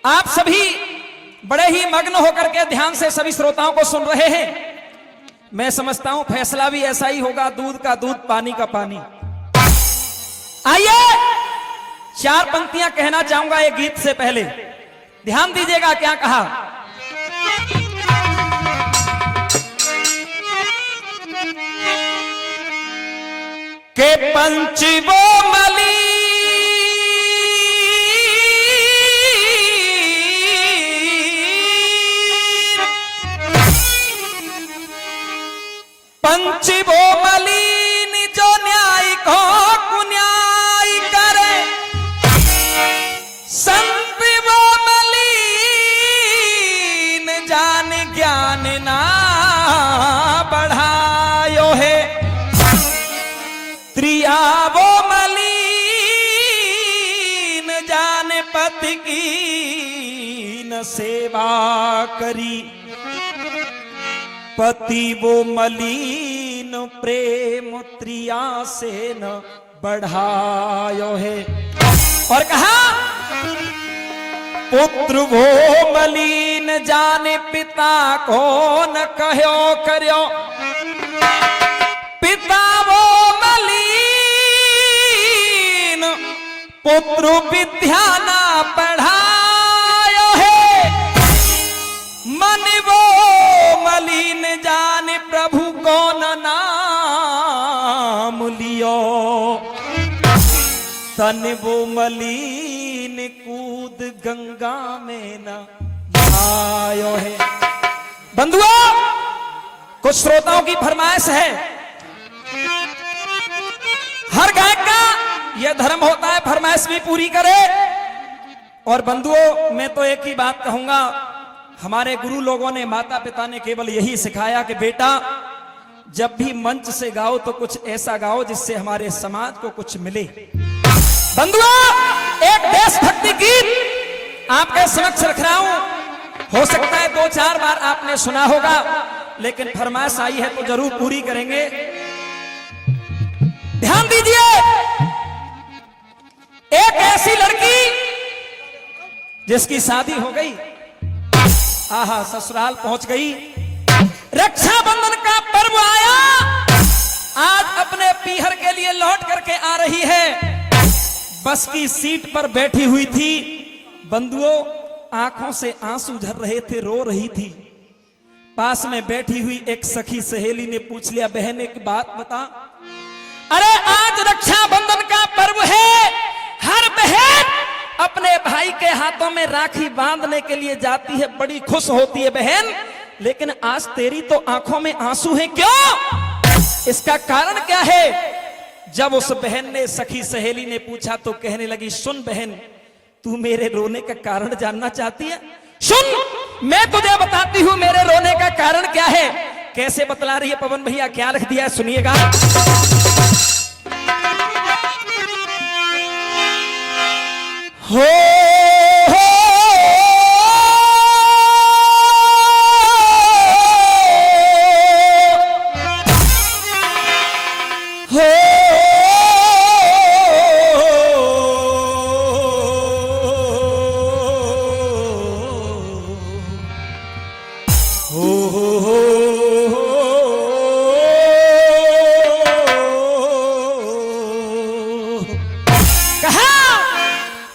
आप सभी बड़े ही मग्न होकर के ध्यान से सभी श्रोताओं को सुन रहे हैं। मैं समझता हूं फैसला भी ऐसा ही होगा, दूध का दूध पानी का पानी। आइए 4 पंक्तियां कहना चाहूंगा एक गीत से पहले, ध्यान दीजिएगा क्या कहा। के पंचवो मली पंचवो मलीन जो न्याय को कुन्याय करे, संत वो मलीन जान ज्ञान ना बढ़ायो है, त्रिया वो मलीन जान पति की न सेवा करी, पति वो मलीन प्रेम त्रिया से न बढ़ायो है। और कहा पुत्र वो मलीन जाने पिता को न कहो करो, पिता वो मलीन पुत्र विद्या ना पढ़ायो है, मन वो मलीन जाने प्रभु को न नाम लियो, तन वो मलीन कूद गंगा में न नहायो है। बंधुओं, कुछ श्रोताओं की फरमाइश है, हर गायक का यह धर्म होता है फरमाइश भी पूरी करे। और बंधुओं, मैं तो एक ही बात कहूंगा, हमारे गुरु लोगों ने, माता पिता ने केवल यही सिखाया कि बेटा जब भी मंच से गाओ तो कुछ ऐसा गाओ जिससे हमारे समाज को कुछ मिले। बंधुओं, एक देशभक्ति गीत आपके समक्ष रख रहा हूं, हो सकता है 2-4 बार आपने सुना होगा, लेकिन फरमाइश आई है तो जरूर पूरी करेंगे। ध्यान दीजिए, एक ऐसी लड़की जिसकी शादी हो गई, आहा ससुराल पहुंच गई, रक्षाबंधन का पर्व आया, आज अपने पीहर के लिए लौट करके आ रही है, बस की सीट पर बैठी हुई थी। बंधुओं, आंखों से आंसू झर रहे थे, रो रही थी। पास में बैठी हुई एक सखी सहेली ने पूछ लिया, बहन एक बात बता, अरे आज रक्षाबंधन का पर्व है, हर बहन अपने भाई के हाथों में राखी बांधने के लिए जाती है, बड़ी खुश होती है बहन, लेकिन आज तेरी तो आंखों में आंसू हैं, क्यों? इसका कारण क्या है? जब उस बहन ने, सखी सहेली ने पूछा तो कहने लगी, सुन बहन, तू मेरे रोने का कारण जानना चाहती है? सुन, मैं तुझे बताती हूं मेरे रोने का कारण क्या है। कैसे बतला रही है पवन भैया, क्या लिख दिया है सुनिएगा। हो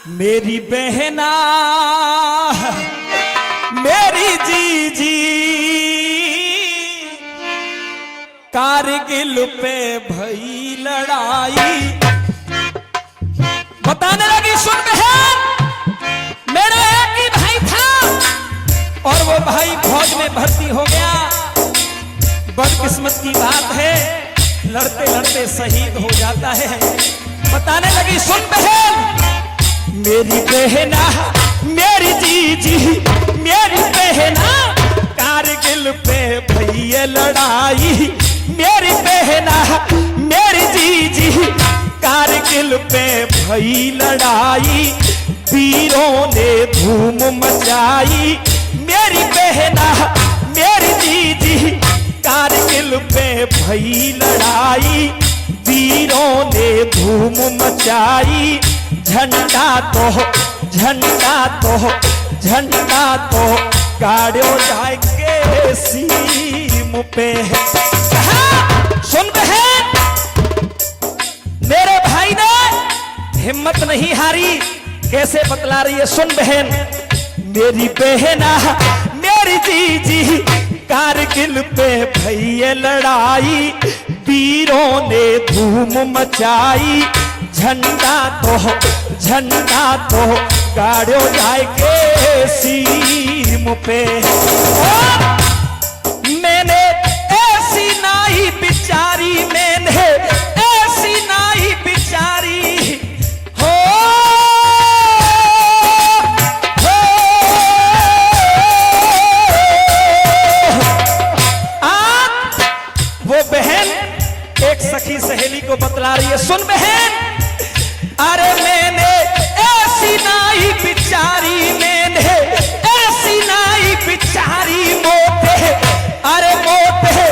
मेरी बहना मेरी जीजी कारगिल पे भई लड़ाई, बताने लगी, सुन बहन, मेरा एक ही भाई था और वो भाई फौज में भर्ती हो गया, बदकिस्मत की बात है, लड़ते लड़ते शहीद हो जाता है। बताने लगी, सुन बहन, मेरी बहना मेरी जीजी मेरी बहना कारगिल पे भैया लड़ाई, मेरी बहना मेरी जीजी कारगिल पे भई लड़ाई, वीरों ने धूम मचाई, मेरी बहना मेरी जीजी कारगिल पे भई लड़ाई, वीरों ने धूम मचाई, झंडा तो झंडा तो गाड़ियों जाएंगे सीम पे। सुन बहन, मेरे भाई ने हिम्मत नहीं हारी, कैसे बतला रही है, सुन बहन। मेरी बहना मेरी जीजी कारगिल पे भैया लड़ाई, वीरों ने धूम मचाई, झंडा तो गाड़ियों जाएंगे सीम पे। मैंने ऐसी नाई बिचारी, मैंने ऐसी नाई बिचारी, हो वो बहन एक सखी सहेली को बतला रही है, सुन बहन। अरे मैंने ऐसी नाई बिचारी, मैंने ऐसी नाई बिचारी, मोते अरे मोते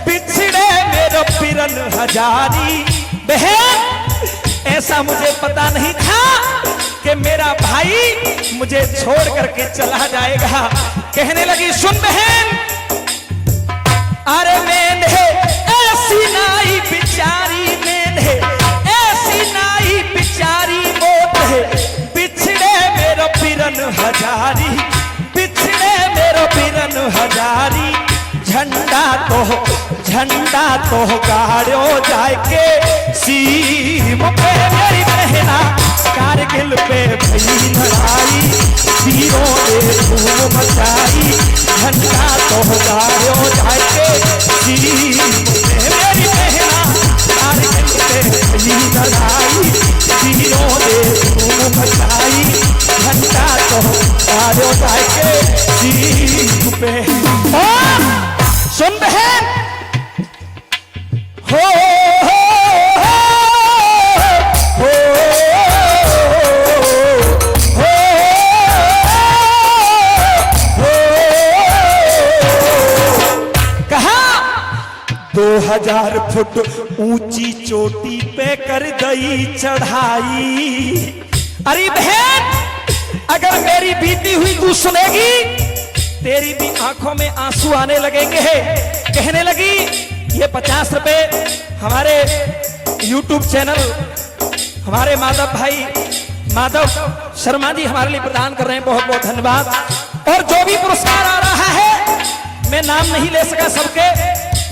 बिछड़े मेरे पिरन हजारी। बहन ऐसा मुझे पता नहीं था कि मेरा भाई मुझे छोड़ करके चला जाएगा। कहने लगी, सुन बहन, अरे मैंने ऐसी नाई बिचारी, मैंने ऐसी नाई बिचारी, मोते बिछड़े मेरो पिरन हजारी, बिछड़े मेरो पिरन हजारी, झंडा तो गाड़ियों जाएंगे सीम पे। मेरी बहना कारगिल पे भई लड़ाई, वीरों ने धूम मचाई, झंडा तो गाड़ियों जाएंगे सीम पे। मेरी बहना कारगिल पे भई लड़ाई, वीरों ने धूम मचाई, झंडा तो गाड़ियों जाएंगे सीम पे। सुन बहन, हो कहा 2000 फुट ऊंची चोटी पे कर गई चढ़ाई। अरे बहन, अगर मेरी बीती हुई तू सुनेगी, तेरी भी आंखों में आंसू आने लगेंगे। कहने लगी, ये 50 रुपए हमारे YouTube चैनल हमारे माधव भाई माधव शर्मा जी हमारे लिए प्रदान कर रहे हैं, बहुत बहुत धन्यवाद। और जो भी पुरस्कार आ रहा है, मैं नाम नहीं ले सका सबके,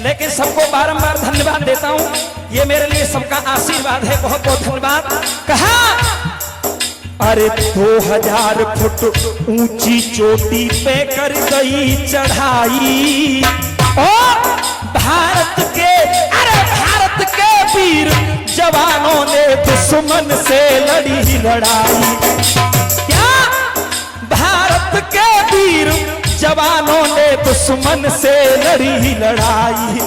लेकिन सबको बारंबार धन्यवाद देता हूं। ये मेरे लिए सबका आशीर्वाद है, बहुत बहुत धन्यवाद। कहा, अरे 2000 फुट ऊंची चोटी पे कर गई चढ़ाई, और भारत के वीर जवानों ने दुश्मन से लड़ी लड़ाई। क्या भारत के वीर जवानों ने दुश्मन से लड़ी लड़ाई।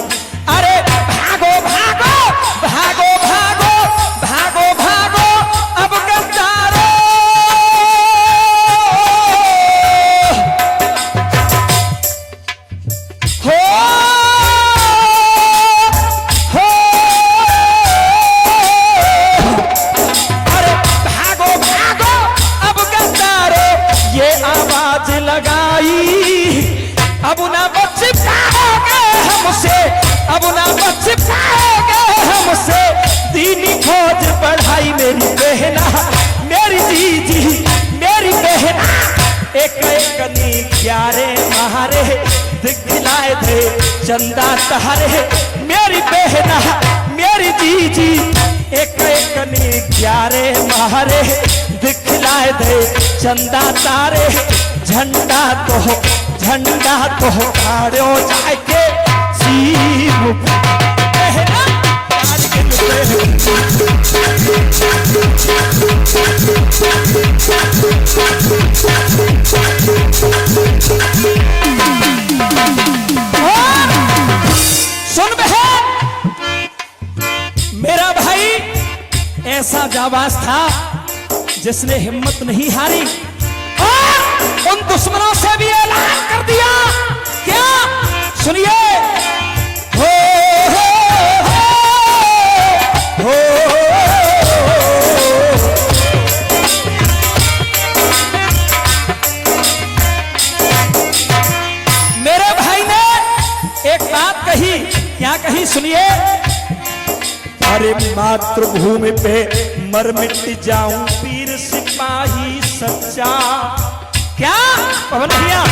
अरे भागो भागो भागो भागो भागो भागो अब गद्दारो, हो अरे भागो भागो अब गद्दारो, ये आवाज लगाई। अब ना बच पाओगे हमसे, अब ना बच पाओगे हमसे, दीनी फौज बढ़ाई। मेरी बहना मेरी जीजी मेरी बहना, एक एक नी प्यारे महारे दिखलाए थे चंदा तहारे। मेरी बहना मेरी जीजी, एक एक नी प्यारे महारे दिखलाए थे चंदा तारे। झंडा तो गाड़ियों जाके सीम बहना कारगिल सुन बहन, मेरा भाई ऐसा जाबाज था जिसने हिम्मत नहीं हारी और उन दुश्मनों से भी ऐलान कर दिया। क्या? सुनिए, हो क्या कही सुनिए। अरे मातृभूमि पे मर मिट जाऊं वीर सिपाही सच्चा। क्या पवन भैया?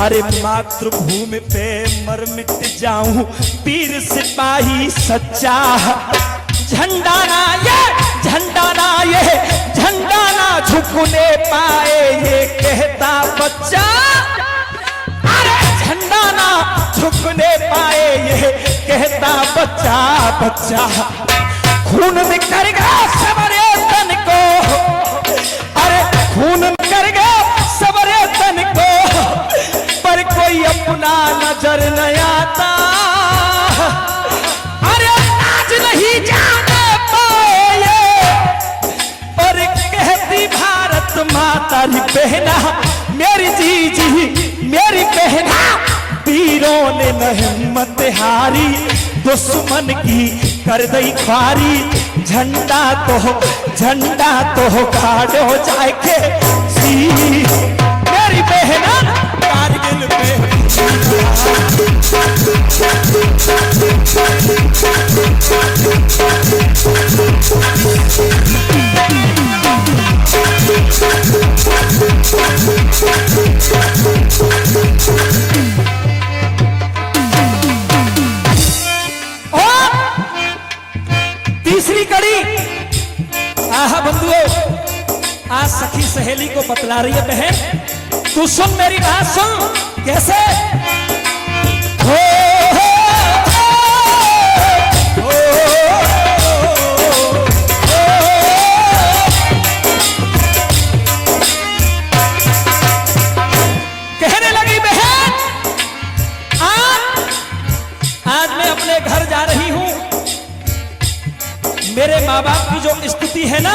अरे मातृभूमि पे मर मिट जाऊं वीर सिपाही सच्चा। झंडा ना ये झंडा ना झुकने पाए ये कहता बच्चा। अरे झंडा ना झुकने पाए ये कहता बच्चा बच्चा। खून निकलेगा सबरे तन को, अरे खून निकलेगा सबरे तन को, पर कोई अपना नजर न आता। अरे आज नहीं जाने पाए और कहती भारत माता री बहना, मेरी जीजी मेरी बहना। वीरों ने न हिम्मत हारी, दुश्मन की कर दई ख्वारी। झंडा तो गाड़ो जाके सी मेरी बहना कारगिल पे। तीसरी कड़ी, आहा बंधुओं, आज सखी सहेली को बतला रही है बहन, तू सुन मेरी बात सुन। कैसे? हो कहने लगी बहन, आज मैं अपने घर जा रही हूं। मेरे माँ बाप की जो स्थिति है ना,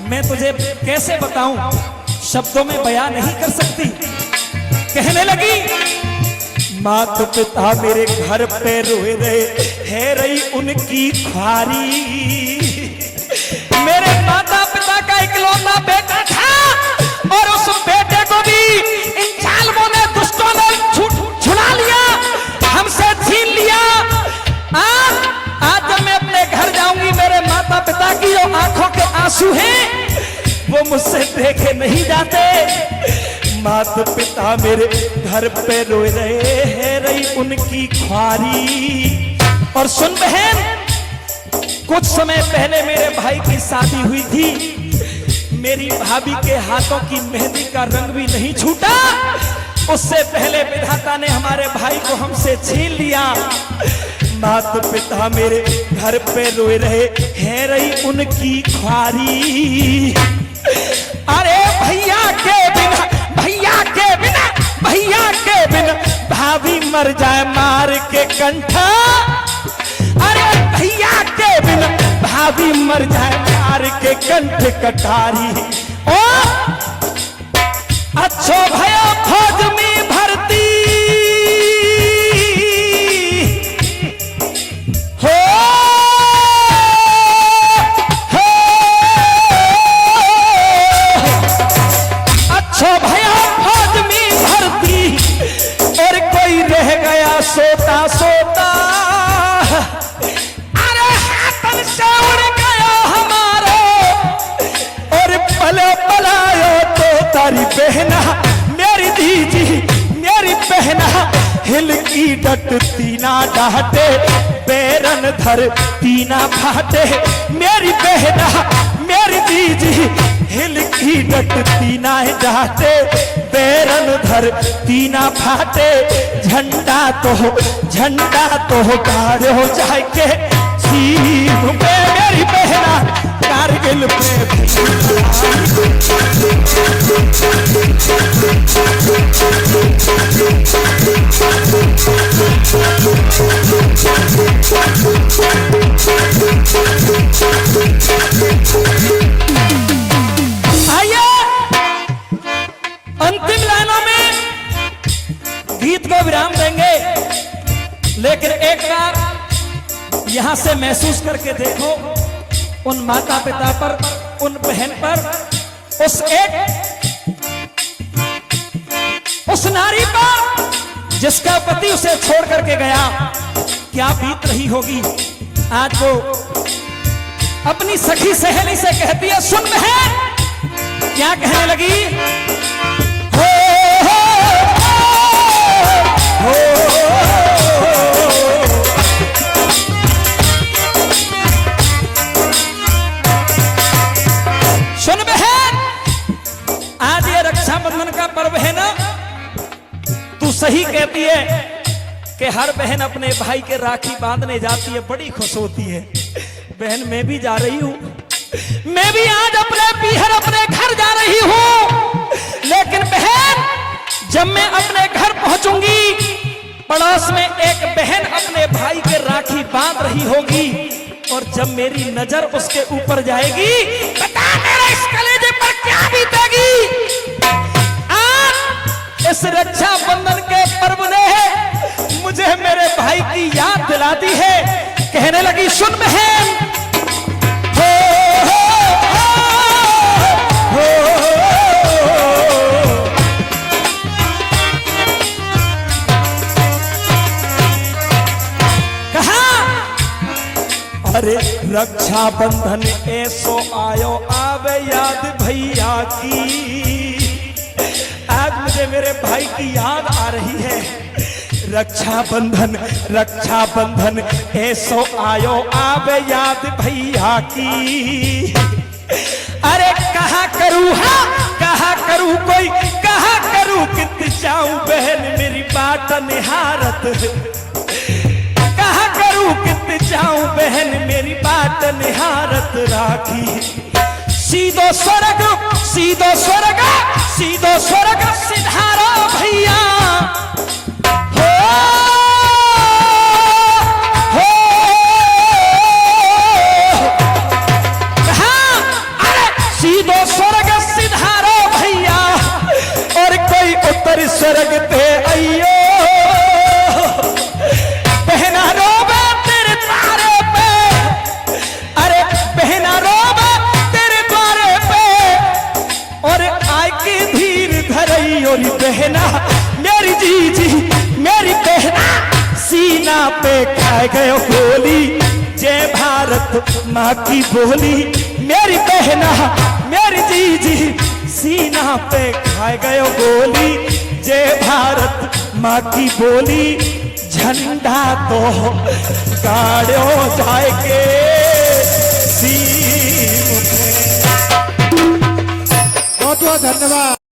मैं तुझे कैसे बताऊं, शब्दों में बयां नहीं कर सकती। कहने लगी माता पिता मेरे घर पे रोए रहे, है रही उनकी ख्वारी। मेरे माता पिता का इकलौता बेटा था और उस बेटे को भी इन जालिमों ने, दुष्टों ने छुड़ा लिया, हमसे छीन लिया। आज जब मैं अपने घर जाऊंगी, मेरे माता पिता की जो आंखों के आंसू हैं वो मुझसे देखे नहीं जाते। माता पिता मेरे घर पे रो रहे हैं, रही उनकी ख्वारी। और सुन बहन, कुछ समय पहले मेरे भाई की शादी हुई थी। मेरी भाभी के हाथों की मेहंदी का रंग भी नहीं छूटा। उससे पहले विधाता ने हमारे भाई को हमसे छीन लिया। माता पिता मेरे घर पे रोए रहे, है रही उनकी ख्वारी। अरे भैया के बिना भाभी मर जाए मार के कंठा। अरे भैया के बिना भाभी मर जाए मार के कंठ कटारी। ओ अच्छो भया फौज में भर्ती हो, अच्छो भया फौज में भर्ती और कोई रह गया सोता सोता। अरे हाथन से उड़ गया हमारा और पले पलायो तो तारी बहना, मेरी दीजी मेरी बहना। हिल की डट तीना डाटे, पैरन धर तीना फाटे। मेरी बहना मेरी दीजी, हिल की डट तीना डाटे, पैरन धर तीना फाटे। झंडा तो गाड़ हो जाके सीम पे मेरी बहना कारगिल पे। आइए अंतिम लाइनों में गीत को विराम देंगे, लेकिन एक बार यहां से महसूस करके देखो उन माता पिता पर, उन बहन पर, उस नारी पर जिसका पति उसे छोड़ करके गया, क्या बीत रही होगी। आज वो अपनी सखी सहेली से कहती है, सुन बहन, क्या कहने लगी। हो, हो, सुन बहन, आज ये रक्षाबंधन का पर्व है ना, तू सही कहती है कि हर बहन अपने भाई के राखी बांधने जाती है, बड़ी खुश होती है। बहन मैं भी जा रही हूं, मैं भी आज अपने पीहर अपने घर जा रही हूं, लेकिन बहन जब मैं अपने घर पहुंचूंगी, पड़ोस में एक बहन अपने भाई के राखी बांध रही होगी, और जब मेरी नजर उसके ऊपर जाएगी, बता मेरे इस कलेजे पर क्या बीतेगी। आज इस रक्षाबंधन के पर्व ने मुझे मेरे भाई की याद दिलाती है। कहने लगी, सुन बहन, हो, हो, हो, कहा, अरे रक्षाबंधन ऐसो आयो आवे याद भैया की। आज मुझे मेरे भाई की याद आ रही है। रक्षाबंधन रक्षाबंधन ऐसो आयो आवे याद भैया की। अरे कहा करूँ, हाँ कहा करूँ, कोई कहा करूँ कित जाऊं बहन मेरी बाट निहारत, कहा करूँ कित जाऊं बहन मेरी बाट निहारत राखी। सीधो स्वर्ग सीधो स्वर्ग सीधो स्वर्ग सिधारो भैया। हो, हो, हाँ, अरे सीधो स्वर्ग सिधारो भैया, और कोई उत्तर स्वर्ग पे आइयो। बहना रोबे तेरे द्वारे पे, अरे बहना रोबे तेरे द्वारे पे, और आय की धीर धरई। और बहना मेरी जीजी मेरी बहना सीना पे खाए गयो गोली, जय भारत माँ की बोली। मेरी बहना मेरी जीजी सीना पे खाए गयो गोली, जय भारत माँ की बोली। झंडा तो गाड़ो जाएगे सीम पे। बहुत बहुत धन्यवाद।